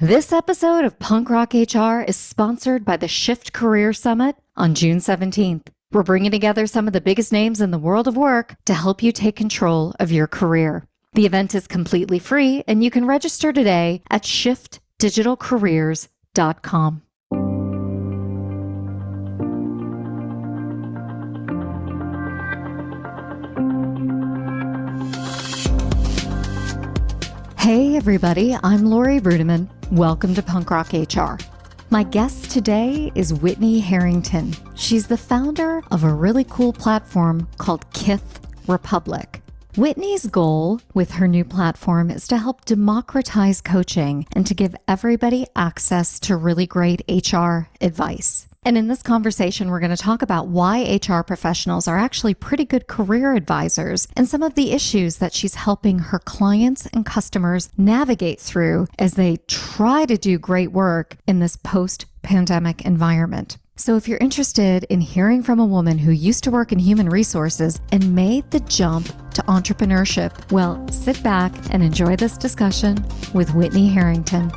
This episode of Punk Rock HR is sponsored by the Shift Career Summit on June 17th. We're bringing together some of the biggest names in the world of work to help you take control of your career. The event is completely free, and you can register today at shiftdigitalcareers.com. Hey everybody, I'm Lori Rudiman. Welcome to Punk Rock HR. My guest today is Whitney Herrington. She's the founder of a really cool platform called Kith Republic. Whitney's goal with her new platform is to help democratize coaching and to give everybody access to really great HR advice. And in this conversation, we're going to talk about why HR professionals are actually pretty good career advisors and some of the issues that she's helping her clients and customers navigate through as they try to do great work in this post-pandemic environment. So if you're interested in hearing from a woman who used to work in human resources and made the jump to entrepreneurship, well, sit back and enjoy this discussion with Whitney Herrington.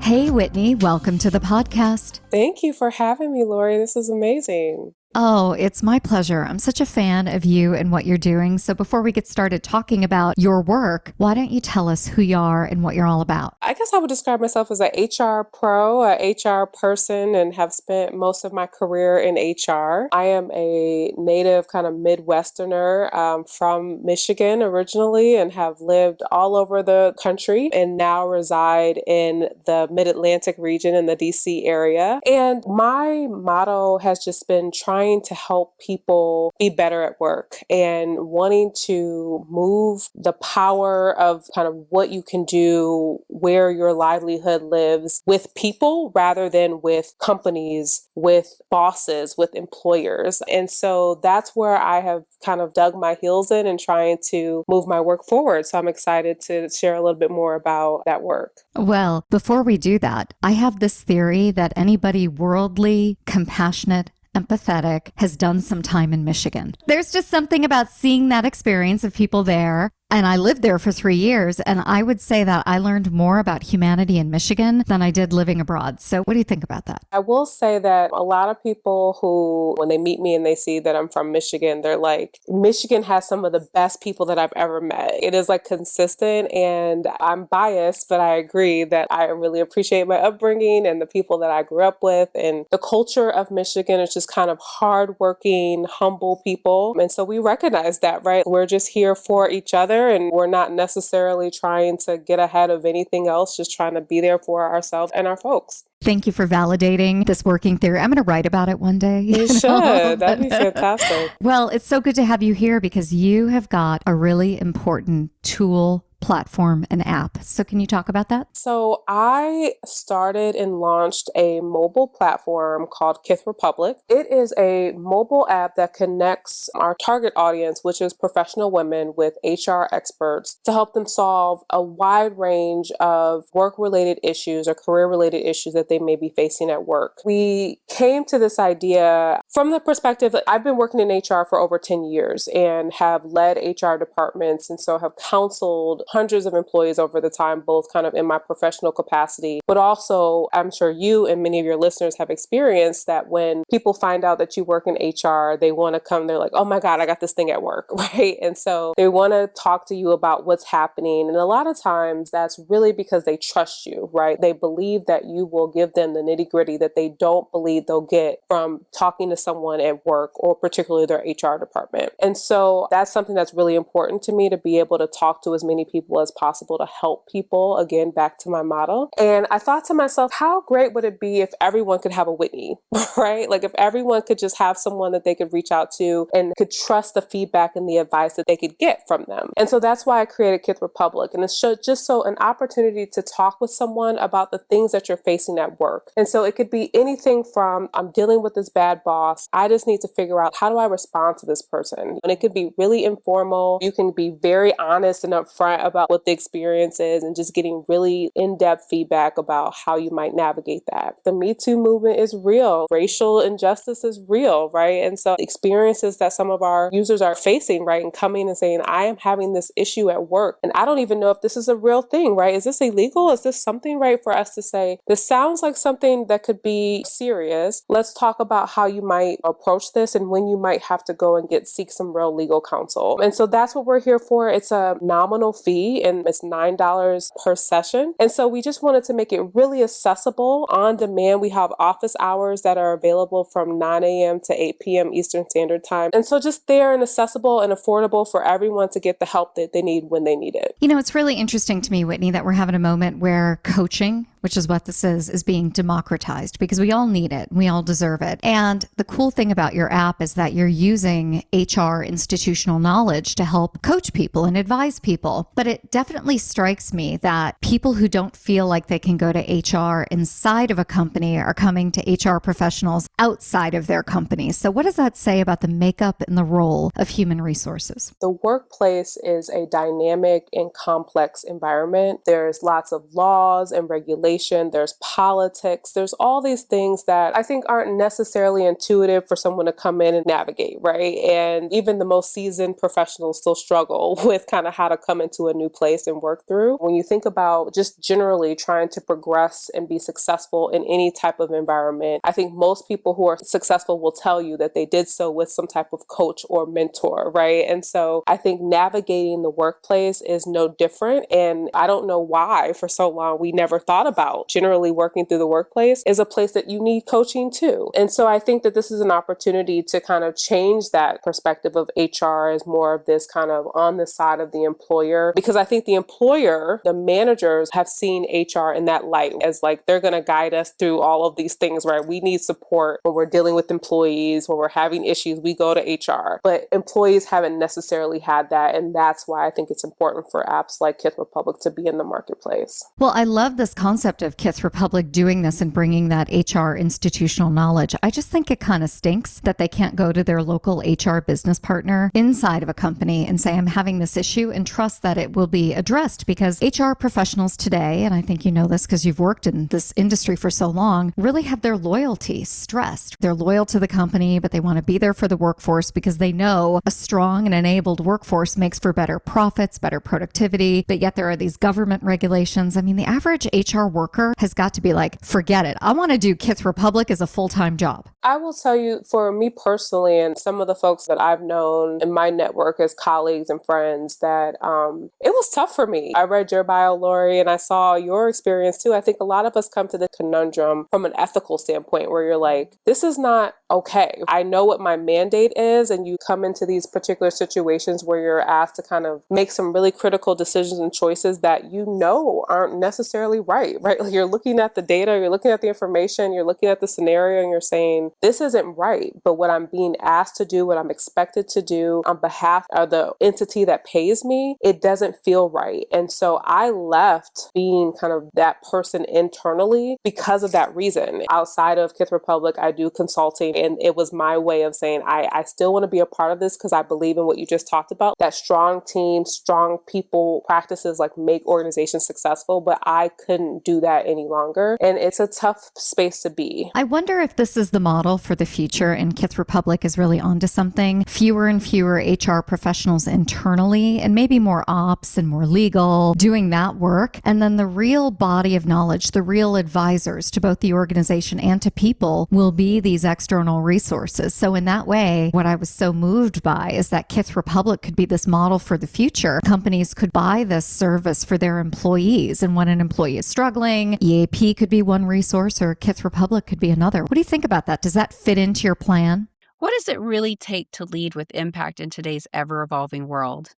Hey, Whitney, welcome to the podcast. Thank you for having me, Lori. This is amazing. Oh, it's my pleasure. I'm such a fan of you and what you're doing. So before we get started talking about your work, why don't you tell us who you are and what you're all about? I guess I would describe myself as an HR pro, a HR person, and have spent most of my career in HR. I am a native kind of Midwesterner from Michigan originally and have lived all over the country and now reside in the Mid-Atlantic region in the DC area. And my motto has just been trying to help people be better at work and wanting to move the power of kind of what you can do, where your livelihood lives with people rather than with companies, with bosses, with employers. And so that's where I have kind of dug my heels in and trying to move my work forward. So I'm excited to share a little bit more about that work. Well, before we do that, I have this theory that anybody worldly, compassionate, empathetic has done some time in Michigan. There's just something about seeing that experience of people there. And I lived there for 3 years, and I would say that I learned more about humanity in Michigan than I did living abroad. So what do you think about that? I will say that a lot of people who, when they meet me and they see that I'm from Michigan, they're like, Michigan has some of the best people that I've ever met. It is like consistent, and I'm biased, but I agree that I really appreciate my upbringing and the people that I grew up with. And the culture of Michigan is just kind of hardworking, humble people. And so we recognize that, right? We're just here for each other. And we're not necessarily trying to get ahead of anything else, just trying to be there for ourselves and our folks. Thank you for validating this working theory. I'm going to write about it one day. You should. That'd be fantastic. Well, it's so good to have you here because you have got a really important tool, platform, and app. So can you talk about that? So I started and launched a mobile platform called Kith Republic. It is a mobile app that connects our target audience, which is professional women, with HR experts to help them solve a wide range of work-related issues or career-related issues that they may be facing at work. We came to this idea from the perspective that I've been working in HR for over 10 years and have led HR departments, and so have counseled hundreds of employees over the time, both kind of in my professional capacity, but also I'm sure you and many of your listeners have experienced that when people find out that you work in HR, they want to come, they're like, oh my God, I got this thing at work, right? And so they want to talk to you about what's happening. And a lot of times that's really because they trust you, right? They believe that you will give them the nitty gritty that they don't believe they'll get from talking to someone at work or particularly their HR department. And so that's something that's really important to me, to be able to talk to as many people as possible to help people, again, back to my model. And I thought to myself, how great would it be if everyone could have a Whitney, right? Like if everyone could just have someone that they could reach out to and could trust the feedback and the advice that they could get from them. And so that's why I created Kith Republic. And it's just so an opportunity to talk with someone about the things that you're facing at work. And so it could be anything from, I'm dealing with this bad boss, boss. I just need to figure out, how do I respond to this person? And it could be really informal. You can be very honest and upfront about what the experience is and just getting really in-depth feedback about how you might navigate that. The Me Too movement is real. Racial injustice is real, right? And so experiences that some of our users are facing, right, and coming and saying, I am having this issue at work and I don't even know if this is a real thing, right? Is this illegal? Is this something, right, for us to say, this sounds like something that could be serious. Let's talk about how you might approach this and when you might have to go and seek some real legal counsel. And so that's what we're here for. It's a nominal fee and it's $9 per session. And so we just wanted to make it really accessible, on demand. We have office hours that are available from 9 a.m. to 8 p.m. Eastern Standard Time. And so just there and accessible and affordable for everyone to get the help that they need when they need it. You know, it's really interesting to me, Whitney, that we're having a moment where coaching, which is what this is being democratized because we all need it. We all deserve it. And the cool thing about your app is that you're using HR institutional knowledge to help coach people and advise people. But it definitely strikes me that people who don't feel like they can go to HR inside of a company are coming to HR professionals outside of their companies. So what does that say about the makeup and the role of human resources? The workplace is a dynamic and complex environment. There's lots of laws and regulations. There's politics. There's all these things that I think aren't necessarily intuitive for someone to come in and navigate, right? And even the most seasoned professionals still struggle with kind of how to come into a new place and work through. When you think about just generally trying to progress and be successful in any type of environment, I think most people who are successful will tell you that they did so with some type of coach or mentor, right? And so I think navigating the workplace is no different. And I don't know why for so long we never thought about generally working through the workplace is a place that you need coaching too. And so I think that this is an opportunity to kind of change that perspective of HR as more of this kind of on the side of the employer, because I think the employer, the managers have seen HR in that light as like, they're going to guide us through all of these things, right? We need support when we're dealing with employees, when we're having issues, we go to HR, but employees haven't necessarily had that. And that's why I think it's important for apps like Kith Republic to be in the marketplace. Well, I love this concept of Kith Republic doing this and bringing that HR institutional knowledge. I just think it kind of stinks that they can't go to their local HR business partner inside of a company and say, I'm having this issue, and trust that it will be addressed, because HR professionals today, and I think you know this because you've worked in this industry for so long, really have their loyalty stressed. They're loyal to the company, but they want to be there for the workforce because they know a strong and enabled workforce makes for better profits, better productivity, but yet there are these government regulations. I mean, the average HR worker has got to be like, forget it. I want to do Kith Republic as a full-time job. I will tell you, for me personally, and some of the folks that I've known in my network as colleagues and friends, that it was tough for me. I read your bio, Lori, and I saw your experience too. I think a lot of us come to the conundrum from an ethical standpoint where you're like, this is not okay. I know what my mandate is, and you come into these particular situations where you're asked to kind of make some really critical decisions and choices that you know aren't necessarily right? Like, you're looking at the data, you're looking at the information, you're looking at the scenario, and you're saying, this isn't right. But what I'm being asked to do, what I'm expected to do on behalf of the entity that pays me, it doesn't feel right. And so I left being kind of that person internally because of that reason. Outside of Kith Republic, I do consulting, and it was my way of saying, I still want to be a part of this because I believe in what you just talked about, that strong team, strong people practices like make organizations successful, but I couldn't do that any longer. And it's a tough space to be. I wonder if this is the model for the future, and Kith Republic is really onto something. Fewer and fewer HR professionals internally, and maybe more ops and more legal doing that work. And then the real body of knowledge, the real advisors to both the organization and to people will be these external resources. So in that way, what I was so moved by is that Kith Republic could be this model for the future. Companies could buy this service for their employees. And when an employee is struggling, EAP could be one resource or Kith Republic could be another. What do you think about that? Does that fit into your plan? What does it really take to lead with impact in today's ever-evolving world?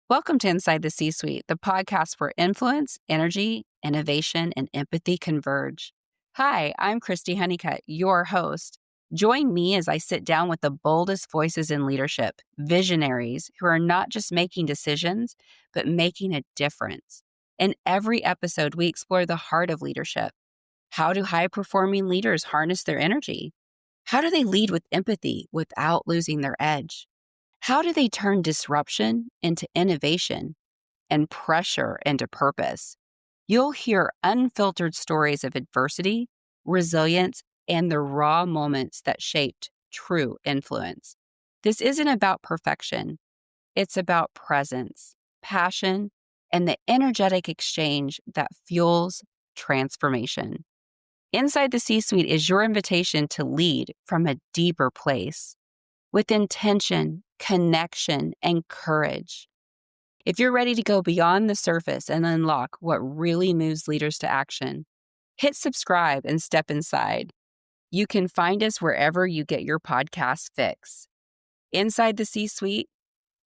Welcome to Inside the C-Suite, the podcast where influence, energy, innovation, and empathy converge. Hi, I'm Christy Honeycutt, your host. Join me as I sit down with the boldest voices in leadership, visionaries who are not just making decisions, but making a difference. In every episode, we explore the heart of leadership. How do high-performing leaders harness their energy? How do they lead with empathy without losing their edge? How do they turn disruption into innovation and pressure into purpose? You'll hear unfiltered stories of adversity, resilience, and the raw moments that shaped true influence. This isn't about perfection. It's about presence, passion, and the energetic exchange that fuels transformation. Inside the C-Suite is your invitation to lead from a deeper place with intention, connection, and courage. If you're ready to go beyond the surface and unlock what really moves leaders to action, hit subscribe and step inside. You can find us wherever you get your podcast fix. Inside the C-Suite,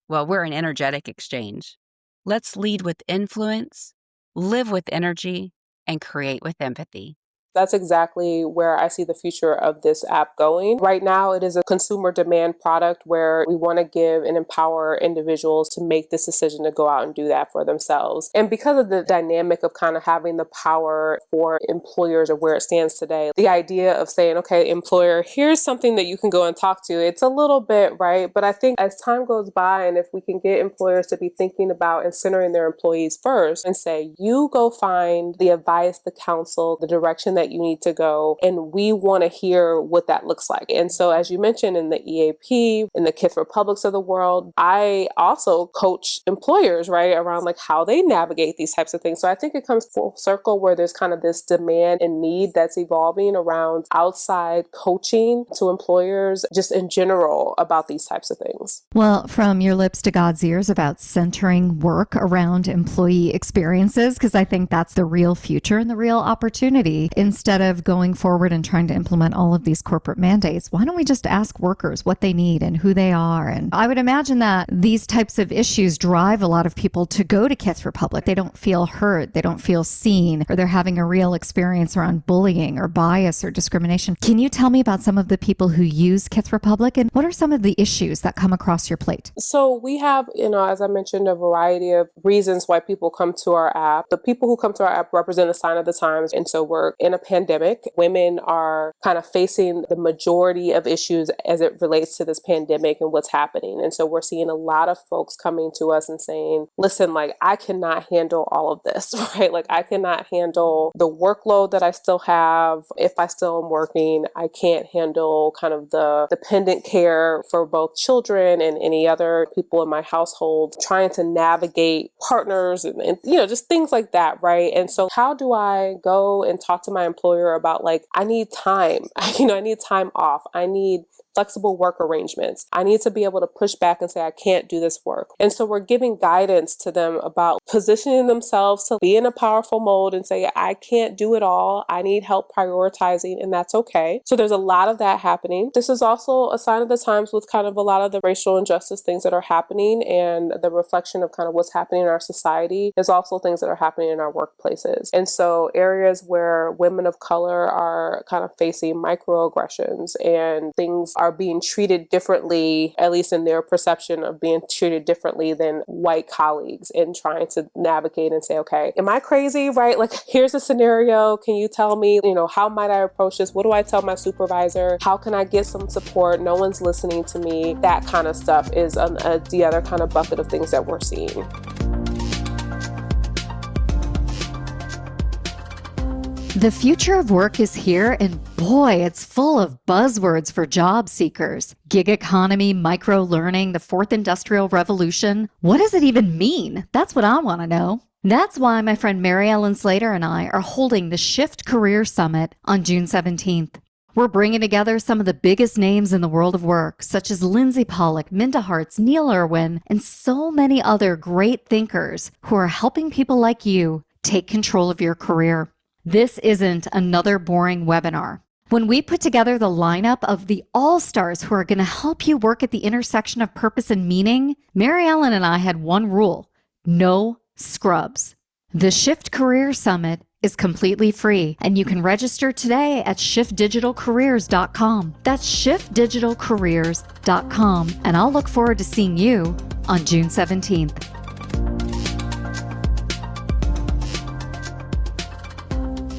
well, we're an energetic exchange. Let's lead with influence, live with energy, and create with empathy. That's exactly where I see the future of this app going. Right now, it is a consumer demand product where we want to give and empower individuals to make this decision to go out and do that for themselves. And because of the dynamic of kind of having the power for employers or where it stands today, the idea of saying, okay, employer, here's something that you can go and talk to, it's a little bit, right? But I think as time goes by, and if we can get employers to be thinking about and centering their employees first and say, you go find the advice, the counsel, the direction that you need to go, and we want to hear what that looks like. And so, as you mentioned, in the EAP, in the Kith Republics of the world, I also coach employers, right, around like how they navigate these types of things. So I think it comes full circle where there's kind of this demand and need that's evolving around outside coaching to employers just in general about these types of things. Well, from your lips to God's ears about centering work around employee experiences, because I think that's the real future and the real opportunity. Instead of going forward and trying to implement all of these corporate mandates, why don't we just ask workers what they need and who they are? And I would imagine that these types of issues drive a lot of people to go to Kith Republic. They don't feel heard, they don't feel seen, or they're having a real experience around bullying or bias or discrimination. Can you tell me about some of the people who use Kith Republic and what are some of the issues that come across your plate? So we have, as I mentioned, a variety of reasons why people come to our app. The people who come to our app represent a sign of the times. And so we're in a pandemic. Women are kind of facing the majority of issues as it relates to this pandemic and what's happening. And so we're seeing a lot of folks coming to us and saying, listen, like, I cannot handle all of this, right? Like, I cannot handle the workload that I still have. If I still am working, I can't handle kind of the dependent care for both children and any other people in my household, trying to navigate partners and just things like that, right? And so how do I go and talk to my employer about like, I need time, I need time off. I need flexible work arrangements. I need to be able to push back and say, I can't do this work. And so we're giving guidance to them about positioning themselves to be in a powerful mode and say, I can't do it all. I need help prioritizing, and that's okay. So there's a lot of that happening. This is also a sign of the times with kind of a lot of the racial injustice things that are happening, and the reflection of kind of what's happening in our society is also things that are happening in our workplaces. And so areas where women of color are kind of facing microaggressions and things are being treated differently, at least in their perception of being treated differently than white colleagues, and trying to navigate and say, okay, am I crazy, right? Like, here's a scenario. Can you tell me, how might I approach this? What do I tell my supervisor? How can I get some support? No one's listening to me. That kind of stuff is the other kind of bucket of things that we're seeing. The future of work is here, and boy, it's full of buzzwords for job seekers. Gig economy, micro-learning, the fourth industrial revolution. What does it even mean? That's what I want to know. That's why my friend Mary Ellen Slater and I are holding the Shift Career Summit on June 17th. We're bringing together some of the biggest names in the world of work, such as Lindsay Pollack, Minda Harts, Neil Irwin, and so many other great thinkers who are helping people like you take control of your career. This isn't another boring webinar. When we put together the lineup of the all-stars who are going to help you work at the intersection of purpose and meaning, Mary Ellen and I had one rule: no scrubs. The Shift Career Summit is completely free, and you can register today at shiftdigitalcareers.com. That's shiftdigitalcareers.com, and I'll look forward to seeing you on June 17th.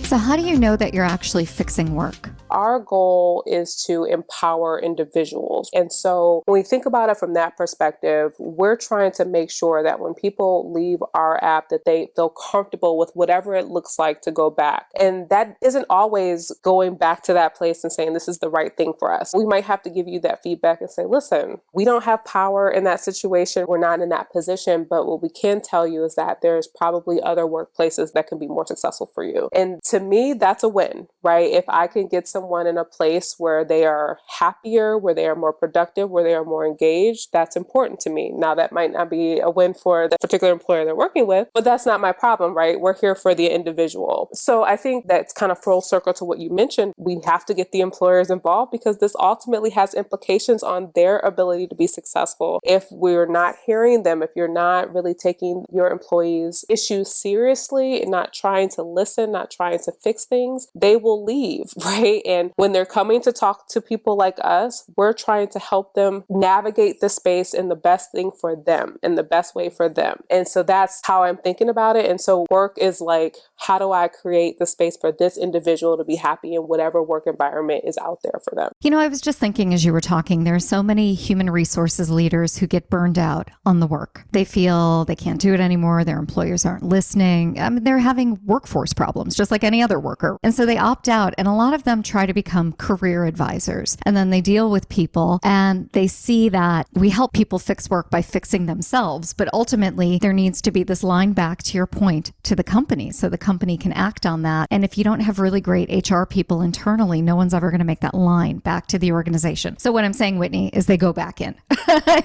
So how do you know that you're actually fixing work? our goal is to empower individuals. And so when we think about it from that perspective, we're trying to make sure that when people leave our app, that they feel comfortable with whatever it looks like to go back. And that isn't always going back to that place and saying this is the right thing for us. We might have to give you that feedback and say, listen, we don't have power in that situation. We're not in that position. But what we can tell you is that there's probably other workplaces that can be more successful for you. And to me, that's a win, right? If I can get someone in a place where they are happier, where they are more productive, where they are more engaged, that's important to me. Now, that might not be a win for the particular employer they're working with, but that's not my problem, right? We're here for the individual. So I think that's kind of full circle to what you mentioned. We have to get the employers involved because this ultimately has implications on their ability to be successful. If we're not hearing them, if you're not really taking your employees' issues seriously and not trying to listen, not trying to fix things, they will leave, right? And when they're coming to talk to people like us, we're trying to help them navigate the space in the best thing for them, in the best way for them. And so that's how I'm thinking about it. And so work is like, how do I create the space for this individual to be happy in whatever work environment is out there for them? You know, I was just thinking as you were talking, there are so many human resources leaders who get burned out on the work. They feel they can't do it anymore. Their employers aren't listening. I mean, they're having workforce problems just like any other worker. And so they opt out. And a lot of them try to become career advisors. And then they deal with people and they see that we help people fix work by fixing themselves. But ultimately, there needs to be this line back to your point to the company so the company can act on that. And if you don't have really great HR people internally, no one's ever going to make that line back to the organization. So what I'm saying, Whitney, is they go back in.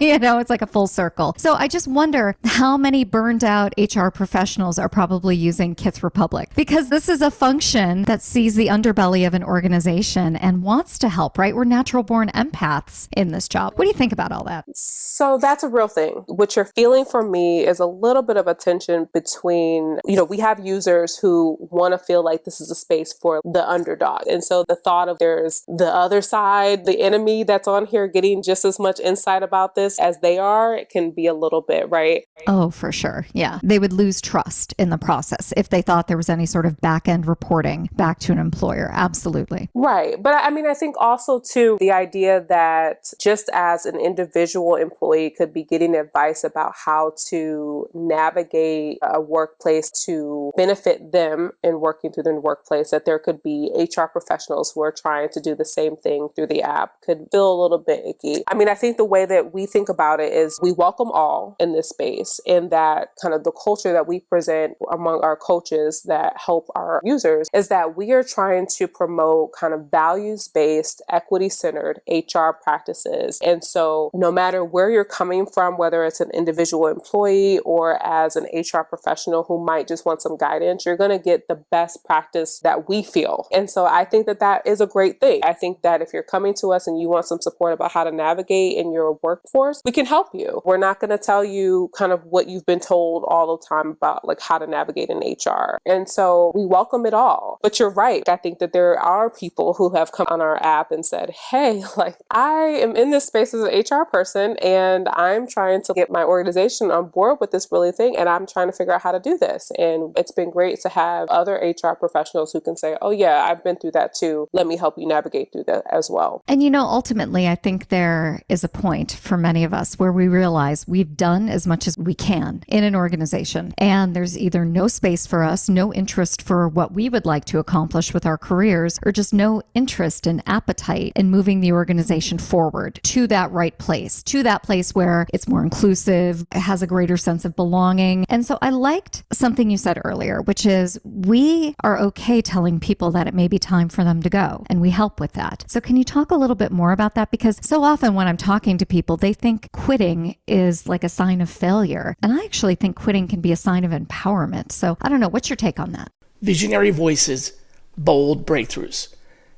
You know, it's like a full circle. So I just wonder how many burned out HR professionals are probably using Kith Republic, because this is a function that sees the underbelly of an organization and wants to help, right? We're natural born empaths in this job. What do you think about all that? So that's a real thing. What you're feeling from me is a little bit of a tension between, we have users who want to feel like this is a space for the underdog. And so the thought of there's the other side, the enemy that's on here getting just as much insight about this as they are, it can be a little bit, right? Oh, for sure. Yeah. They would lose trust in the process if they thought there was any sort of back end reporting back to an employer. Absolutely. Right. But I mean, I think also too, the idea that just as an individual employee could be getting advice about how to navigate a workplace to benefit them in working through the workplace, that there could be HR professionals who are trying to do the same thing through the app could feel a little bit icky. I mean, I think the way that we think about it is we welcome all in this space, and that kind of the culture that we present among our coaches that help our users is that we are trying to promote kind of values-based, equity-centered HR practices. And so no matter where you're coming from, whether it's an individual employee or as an HR professional who might just want some guidance, you're going to get the best practice that we feel. And so I think that that is a great thing. I think that if you're coming to us and you want some support about how to navigate in your workforce, we can help you. We're not going to tell you kind of what you've been told all the time about like how to navigate in HR. And so we welcome it all. But you're right. I think that there are people who have come on our app and said, hey, like I am in this space as an HR person and I'm trying to get my organization on board with this really thing. And I'm trying to figure out how to do this. And it's been great to have other HR professionals who can say, oh yeah, I've been through that too. Let me help you navigate through that as well. And ultimately, I think there is a point for many of us where we realize we've done as much as we can in an organization. And there's either no space for us, no interest for what we would like to accomplish with our careers, or just no interest and appetite in moving the organization forward to that right place, to that place where it's more inclusive, has a greater sense of belonging. And so I liked something you said earlier, which is we are okay telling people that it may be time for them to go, and we help with that. So can you talk a little bit more about that? Because so often when I'm talking to people, they think quitting is like a sign of failure. And I actually think quitting can be a sign of empowerment. So I don't know. What's your take on that? Visionary voices, bold breakthroughs.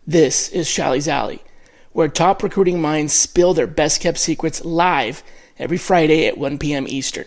This is Shally's Alley, where top recruiting minds spill their best-kept secrets live every Friday at 1 p.m. Eastern.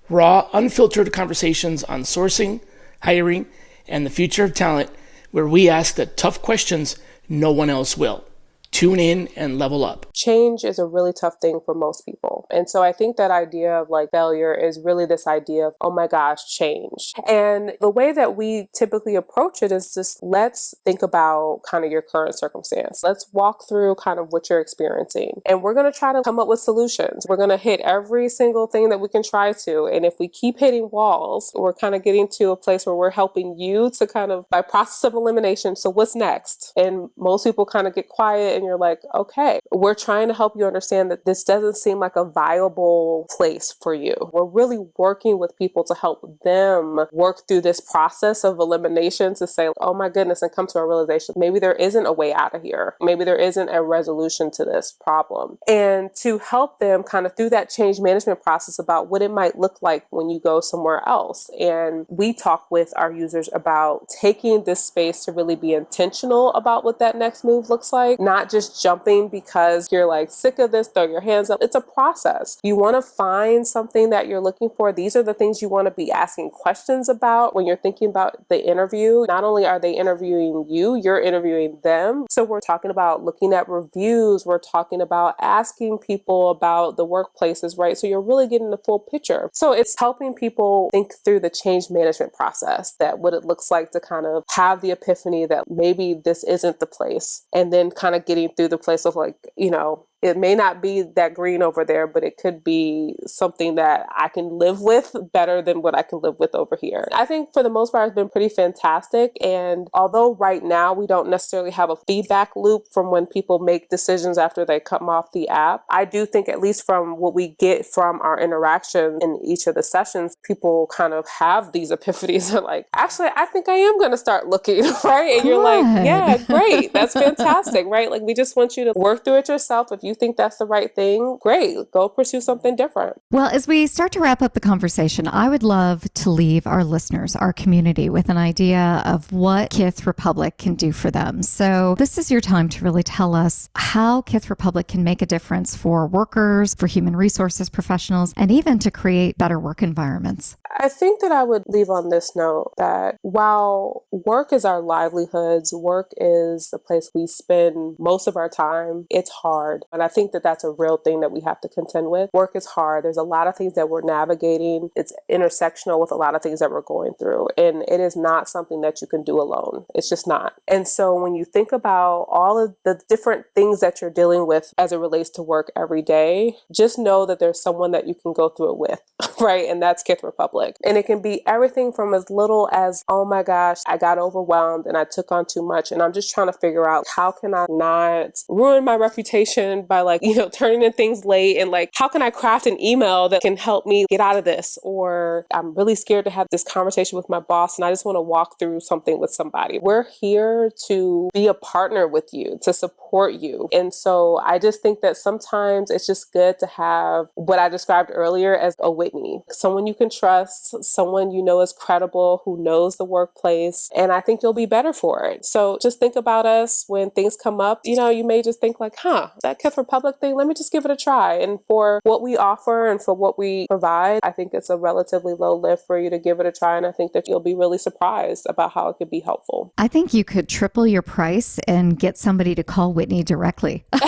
Raw, unfiltered conversations on sourcing, hiring, and the future of talent, where we ask the tough questions no one else will. Tune in and level up. Change is a really tough thing for most people. And so I think that idea of like failure is really this idea of, oh my gosh, change. And the way that we typically approach it is just, let's think about kind of your current circumstance. Let's walk through kind of what you're experiencing. And we're going to try to come up with solutions. We're going to hit every single thing that we can try to. And if we keep hitting walls, we're kind of getting to a place where we're helping you to kind of, by process of elimination, so what's next? And most people kind of get quiet and you're like, okay, we're trying to help you understand that this doesn't seem like a viable place for you. We're really working with people to help them work through this process of elimination to say, oh my goodness, and come to a realization, maybe there isn't a way out of here. Maybe there isn't a resolution to this problem. And to help them kind of through that change management process about what it might look like when you go somewhere else. And we talk with our users about taking this space to really be intentional about what that next move looks like, not just jumping because you're like sick of this, throw your hands up. It's a process. You want to find something that you're looking for. These are the things you want to be asking questions about when you're thinking about the interview. Not only are they interviewing you, you're interviewing them. So we're talking about looking at reviews. We're talking about asking people about the workplaces, right? So you're really getting the full picture. So it's helping people think through the change management process, that what it looks like to kind of have the epiphany that maybe this isn't the place, and then kind of getting through the place of like, you know, it may not be that green over there, but it could be something that I can live with better than what I can live with over here. I think for the most part, it's been pretty fantastic. And although right now we don't necessarily have a feedback loop from when people make decisions after they come off the app, I do think at least from what we get from our interaction in each of the sessions, people kind of have these epiphanies of like, actually, I think I am going to start looking, right? And you're like, yeah, great. That's fantastic, right? Like we just want you to work through it yourself. If you think that's the right thing, great. Go pursue something different. Well, as we start to wrap up the conversation, I would love to leave our listeners, our community, with an idea of what Kith Republic can do for them. So this is your time to really tell us how Kith Republic can make a difference for workers, for human resources professionals, and even to create better work environments. I think that I would leave on this note that while work is our livelihoods, work is the place we spend most of our time, it's hard. And I think that that's a real thing that we have to contend with. Work is hard. There's a lot of things that we're navigating. It's intersectional with a lot of things that we're going through. And it is not something that you can do alone. It's just not. And so when you think about all of the different things that you're dealing with as it relates to work every day, just know that there's someone that you can go through it with, right? And that's Kith Republic. And it can be everything from as little as, oh my gosh, I got overwhelmed and I took on too much. And I'm just trying to figure out how can I not ruin my reputation by like, you know, turning in things late, and like, how can I craft an email that can help me get out of this? Or I'm really scared to have this conversation with my boss and I just want to walk through something with somebody. We're here to be a partner with you, to support you. And so I just think that sometimes it's just good to have what I described earlier as a Whitney, someone you can trust, someone you know is credible, who knows the workplace. And I think you'll be better for it. So just think about us when things come up. You know, you may just think like, that Kith Republic thing, let me just give it a try. And for what we offer and for what we provide, I think it's a relatively low lift for you to give it a try. And I think that you'll be really surprised about how it could be helpful. I think you could triple your price and get somebody to call Whitney directly. You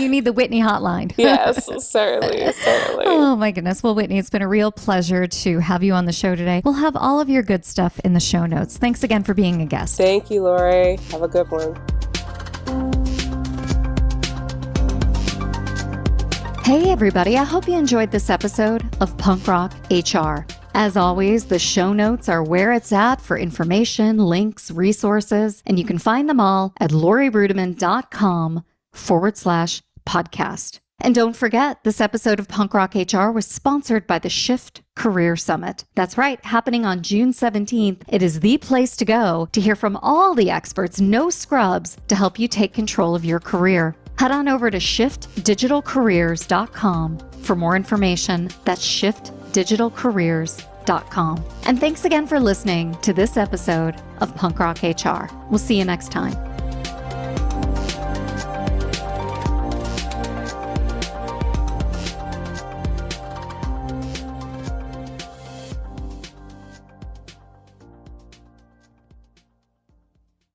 need the Whitney hotline. Yes, certainly. Oh my goodness. Well, Whitney, it's been a real pleasure to have you on the show today. We'll have all of your good stuff in the show notes. Thanks again for being a guest. Thank you, Lori. Have a good one. Hey, everybody. I hope you enjoyed this episode of Punk Rock HR. As always, the show notes are where it's at for information, links, resources, and you can find them all at lorirudiman.com/podcast. And don't forget, this episode of Punk Rock HR was sponsored by the Shift Career Summit. That's right, happening on June 17th. It is the place to go to hear from all the experts, no scrubs, to help you take control of your career. Head on over to shiftdigitalcareers.com for more information. That's shiftdigitalcareers.com. And thanks again for listening to this episode of Punk Rock HR. We'll see you next time.